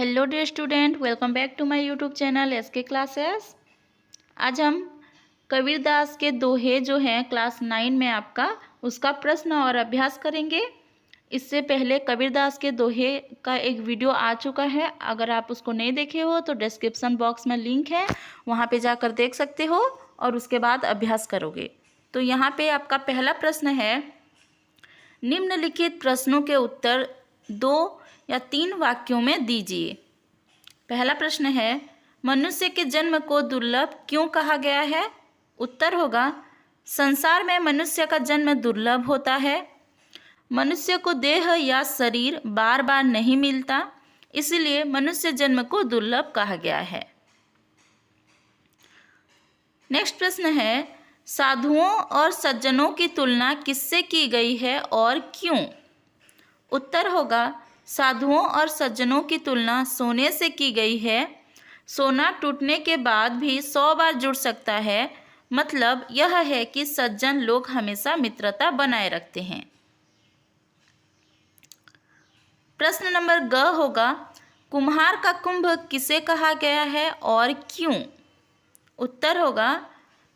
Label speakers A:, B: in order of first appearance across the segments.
A: Hello dear student, welcome back to my YouTube channel SK classes. आज हम कबीरदास के दोहे जो हैं क्लास 9 में आपका उसका प्रश्न और अभ्यास करेंगे। इससे पहले कबीरदास के दोहे का एक वीडियो आ चुका है। अगर आप उसको नहीं देखे हो तो डिस्क्रिप्शन बॉक्स में लिंक है, वहाँ पे जाकर देख सकते हो और उसके बाद अभ्यास करोगे। तो यहाँ पे आपका पहला प्रश्न है, निम्नलिखित प्रश्नों के उत्तर 2 या 3 वाक्यों में दीजिए। पहला प्रश्न है, मनुष्य के जन्म को दुर्लभ क्यों कहा गया है? उत्तर होगा, संसार में मनुष्य का जन्म दुर्लभ होता है। मनुष्य को देह या शरीर बार बार नहीं मिलता, इसलिए मनुष्य जन्म को दुर्लभ कहा गया है। नेक्स्ट प्रश्न है, साधुओं और सज्जनों की तुलना किससे की गई है और क्यों? उत्तर होगा, साधुओं और सज्जनों की तुलना सोने से की गई है। सोना टूटने के बाद भी 100 बार जुड़ सकता है। मतलब यह है कि सज्जन लोग हमेशा मित्रता बनाए रखते हैं। प्रश्न नंबर ग होगा, कुम्हार का कुंभ किसे कहा गया है और क्यों? उत्तर होगा,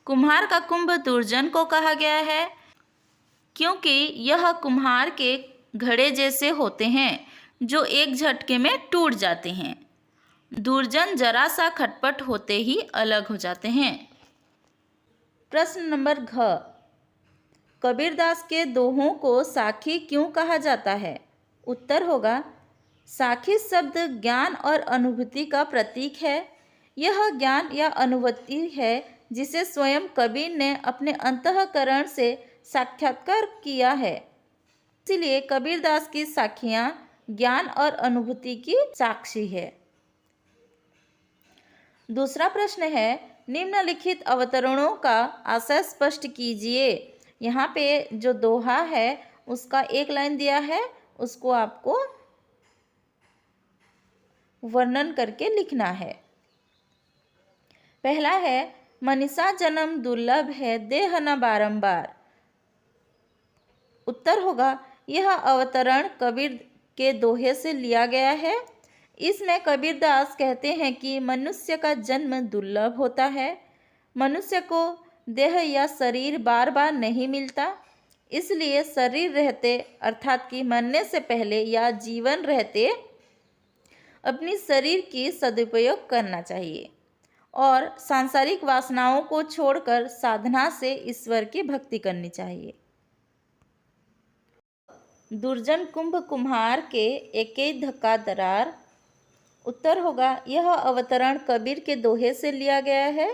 A: कुम्हार का कुंभ दुर्जन को कहा गया है, क्योंकि यह कुम्हार के घड़े जैसे होते हैं जो एक झटके में टूट जाते हैं। दुर्जन जरा सा खटपट होते ही अलग हो जाते हैं। प्रश्न नंबर घ, कबीरदास के दोहों को साखी क्यों कहा जाता है? उत्तर होगा, साखी शब्द ज्ञान और अनुभूति का प्रतीक है। यह ज्ञान या अनुभूति है जिसे स्वयं कबीर ने अपने अंतःकरण से साक्षात्कार किया है। इसीलिए कबीरदास की साखियाँ ज्ञान और अनुभूति की साक्षी है। दूसरा प्रश्न है, निम्नलिखित अवतरणों का आशय स्पष्ट कीजिए। यहाँ पे जो दोहा है उसका एक लाइन दिया है, उसको आपको वर्णन करके लिखना है। पहला है, मनीषा जन्म दुर्लभ है, देह न बारंबार। उत्तर होगा, यह अवतरण कबीर के दोहे से लिया गया है। इसमें कबीरदास कहते हैं कि मनुष्य का जन्म दुर्लभ होता है। मनुष्य को देह या शरीर बार बार नहीं मिलता, इसलिए शरीर रहते अर्थात कि मरने से पहले या जीवन रहते अपनी शरीर की सदुपयोग करना चाहिए और सांसारिक वासनाओं को छोड़कर साधना से ईश्वर की भक्ति करनी चाहिए। दुर्जन कुंभ कुम्हार के एकै धक्का दरार। उत्तर होगा, यह अवतरण कबीर के दोहे से लिया गया है।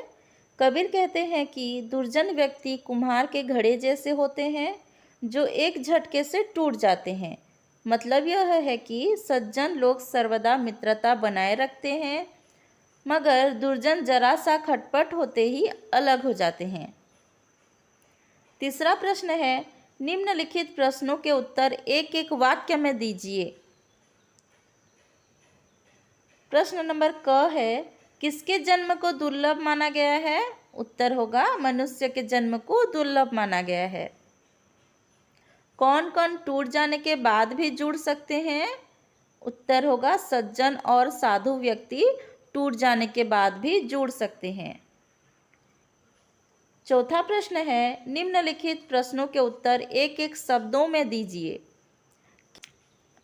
A: कबीर कहते हैं कि दुर्जन व्यक्ति कुम्हार के घड़े जैसे होते हैं जो एक झटके से टूट जाते हैं। मतलब यह है कि सज्जन लोग सर्वदा मित्रता बनाए रखते हैं, मगर दुर्जन जरा सा खटपट होते ही अलग हो जाते हैं। तीसरा प्रश्न है, निम्नलिखित प्रश्नों के उत्तर एक एक वाक्य में दीजिए। प्रश्न नंबर क है, किसके जन्म को दुर्लभ माना गया है? उत्तर होगा, मनुष्य के जन्म को दुर्लभ माना गया है। कौन कौन टूट जाने के बाद भी जुड़ सकते हैं? उत्तर होगा, सज्जन और साधु व्यक्ति टूट जाने के बाद भी जुड़ सकते हैं। चौथा प्रश्न है, निम्नलिखित प्रश्नों के उत्तर एक एक शब्दों में दीजिए।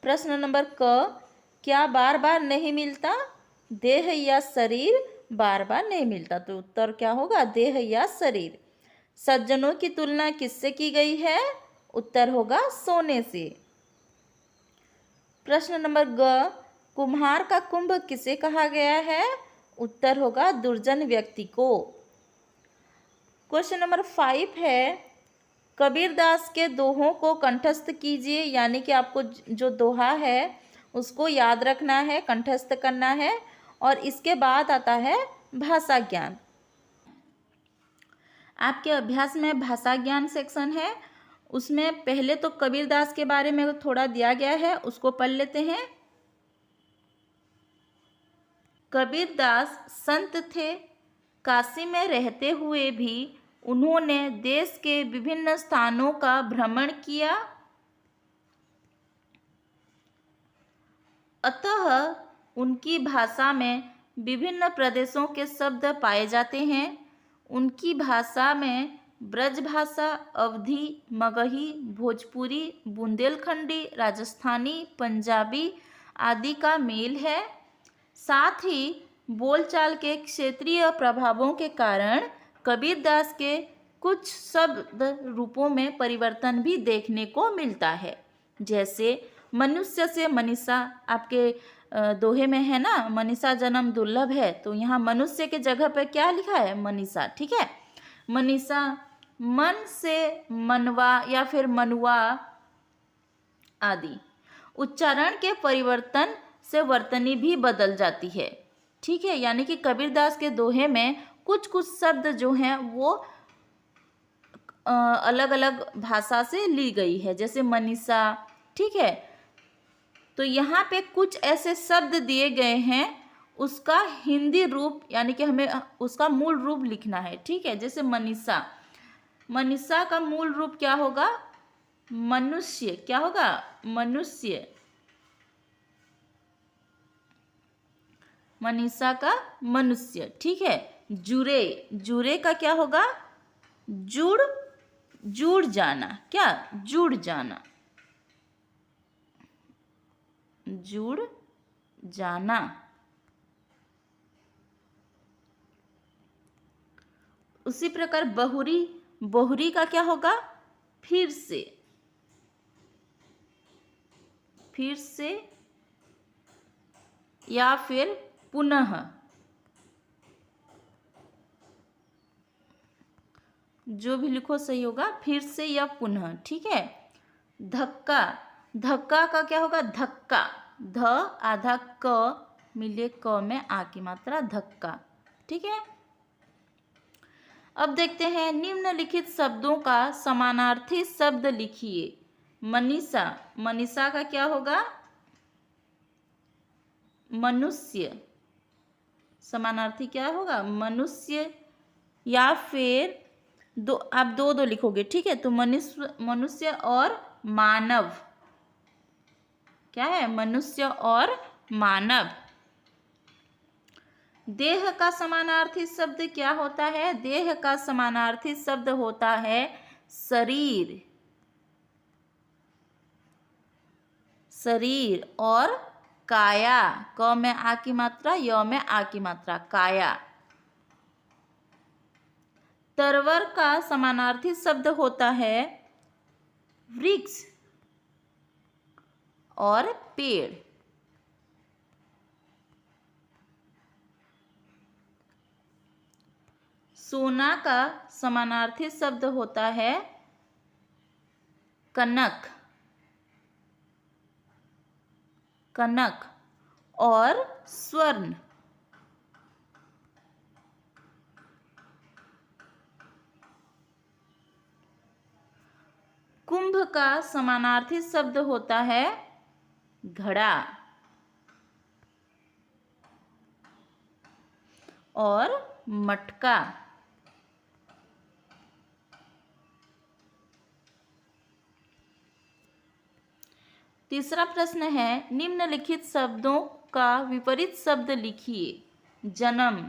A: प्रश्न नंबर क, क्या बार बार नहीं मिलता? देह या शरीर बार बार नहीं मिलता, तो उत्तर क्या होगा, देह या शरीर। सज्जनों की तुलना किससे की गई है? उत्तर होगा, सोने से। प्रश्न नंबर ग, कुम्हार का कुंभ किसे कहा गया है? उत्तर होगा, दुर्जन व्यक्ति को। क्वेश्चन नंबर 5 है, कबीरदास के दोहों को कंठस्थ कीजिए। यानी कि आपको जो दोहा है उसको याद रखना है, कंठस्थ करना है। और इसके बाद आता है भाषा ज्ञान। आपके अभ्यास में भाषा ज्ञान सेक्शन है, उसमें पहले तो कबीरदास के बारे में थोड़ा दिया गया है, उसको पढ़ लेते हैं। कबीरदास संत थे। काशी में रहते हुए भी उन्होंने देश के विभिन्न स्थानों का भ्रमण किया। अतः उनकी भाषा में विभिन्न प्रदेशों के शब्द पाए जाते हैं। उनकी भाषा में ब्रज भाषा, अवधी, मगही, भोजपुरी, बुंदेलखंडी, राजस्थानी, पंजाबी आदि का मेल है। साथ ही बोलचाल के क्षेत्रीय प्रभावों के कारण कबीरदास के कुछ शब्द रूपों में परिवर्तन भी देखने को मिलता है। जैसे मनुष्य से मनीषा, आपके दोहे में है ना, मनीषा जन्म दुर्लभ है, तो यहाँ मनुष्य के जगह पे क्या लिखा है, मनीषा। ठीक है, मनीषा। मन से मनवा या फिर मनुआ आदि। उच्चारण के परिवर्तन से वर्तनी भी बदल जाती है। ठीक है, यानी कि कबीरदास के दोहे में कुछ कुछ शब्द जो हैं वो अलग अलग भाषा से ली गई है, जैसे मनीषा। ठीक है, तो यहाँ पे कुछ ऐसे शब्द दिए गए हैं, उसका हिंदी रूप यानी कि हमें उसका मूल रूप लिखना है। ठीक है, जैसे मनीषा, मनीषा का मूल रूप क्या होगा, मनुष्य। क्या होगा, मनुष्य। मनीषा का मनुष्य। ठीक है, जुरे, जुरे का क्या होगा, जुड़, जुड़ जाना। क्या, जुड़ जाना, जुड़ जाना। उसी प्रकार बहुरी, बहुरी का क्या होगा, फिर से, फिर से या फिर पुनः। जो भी लिखो सही होगा, फिर से या पुनः। ठीक है, धक्का, धक्का का क्या होगा, धक्का। ध आधा क मिले क में आ की मात्रा, धक्का। ठीक है, अब देखते हैं निम्नलिखित शब्दों का समानार्थी शब्द लिखिए। मनीषा, मनीषा का क्या होगा, मनुष्य। समानार्थी क्या होगा, मनुष्य या फिर दो, आप दो दो लिखोगे। ठीक है, तो मनुष्य, मनुष्य और मानव। क्या है, मनुष्य और मानव। देह का समानार्थी शब्द क्या होता है, देह का समानार्थी शब्द होता है शरीर। शरीर और काया, क में आ की मात्रा, य में आ की मात्रा, काया। तरवर का समानार्थी शब्द होता है वृक्ष और पेड़। सोना का समानार्थी शब्द होता है कनक, कनक और स्वर्ण। कुंभ का समानार्थी शब्द होता है घड़ा और मटका। तीसरा प्रश्न है, निम्नलिखित शब्दों का विपरीत शब्द लिखिए। जन्म,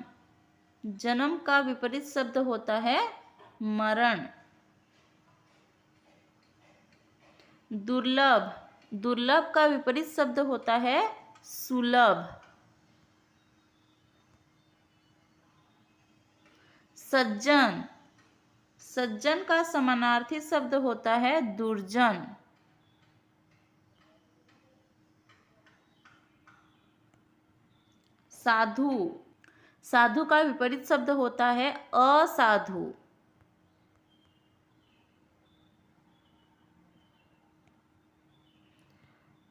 A: जन्म का विपरीत शब्द होता है मरण। दुर्लभ, दुर्लभ का विपरीत शब्द होता है सुलभ। सज्जन, सज्जन का समानार्थी शब्द होता है दुर्जन। साधु, साधु का विपरीत शब्द होता है असाधु।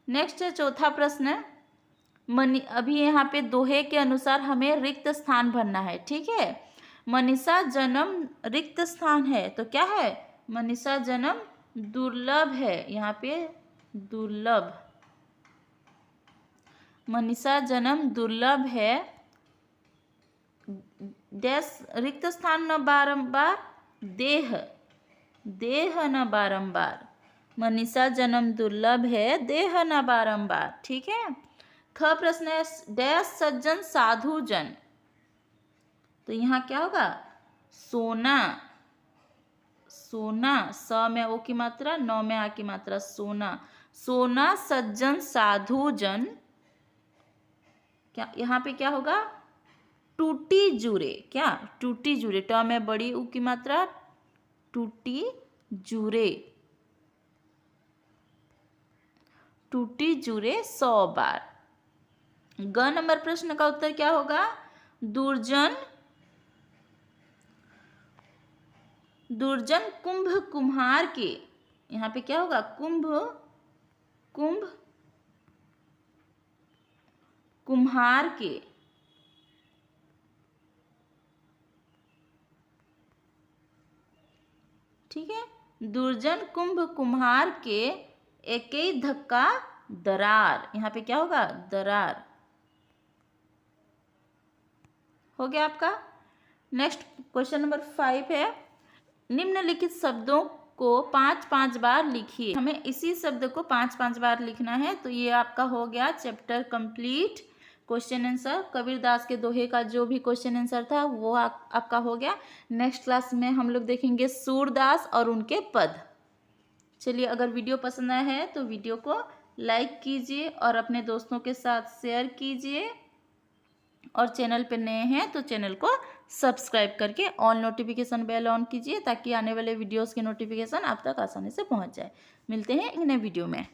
A: नेक्स्ट है चौथा प्रश्न। अभी यहाँ पे दोहे के अनुसार हमें रिक्त स्थान भरना है। ठीक है, मनीषा जन्म रिक्त स्थान है, तो क्या है, मनीषा जन्म दुर्लभ है। यहाँ पे दुर्लभ, मनीषा जन्म दुर्लभ है। डैश रिक्त स्थान न बारंबार, देह, देह न बारंबार। मनीषा जन्म दुर्लभ है, देह न बारंबार। ठीक है, ख प्रश्न है डैश सज्जन साधु जन, तो यहाँ क्या होगा सोना, सोना स में ओ की मात्रा, नौ में आ की मात्रा, सोना, सोना सज्जन साधु जन, क्या यहाँ पे क्या होगा टूटी जुरे, क्या टूटी जुरे, ट में बड़ी उ की मात्रा, टूटी जुरे, टूटी जुरे 100 बार। ग नंबर प्रश्न का उत्तर क्या होगा दुर्जन, दुर्जन कुंभ कुम्हार के, यहाँ पे क्या होगा कुंभ, कुंभ कुम्हार के, ठीक है, दुर्जन कुंभ कुम्हार के एक ही धक्का दरार, यहाँ पे क्या होगा दरार, हो गया आपका। नेक्स्ट क्वेश्चन नंबर 5 है निम्नलिखित शब्दों को 5-5 बार लिखिए, हमें इसी शब्द को 5-5 बार लिखना है। तो ये आपका हो गया chapter complete question answer, Kabirdas के दोहे का जो भी क्वेश्चन आंसर था वो आपका हो गया। नेक्स्ट क्लास में हम लोग देखेंगे सूरदास और उनके पद। चलिए अगर वीडियो पसंद आया है तो वीडियो को लाइक कीजिए और अपने दोस्तों के साथ शेयर कीजिए, और चैनल पर नए हैं तो चैनल को सब्सक्राइब करके ऑल नोटिफिकेशन बेल ऑन कीजिए ताकि आने वाले वीडियोस के नोटिफिकेशन आप तक आसानी से पहुंच जाए। मिलते हैं एक नए वीडियो में।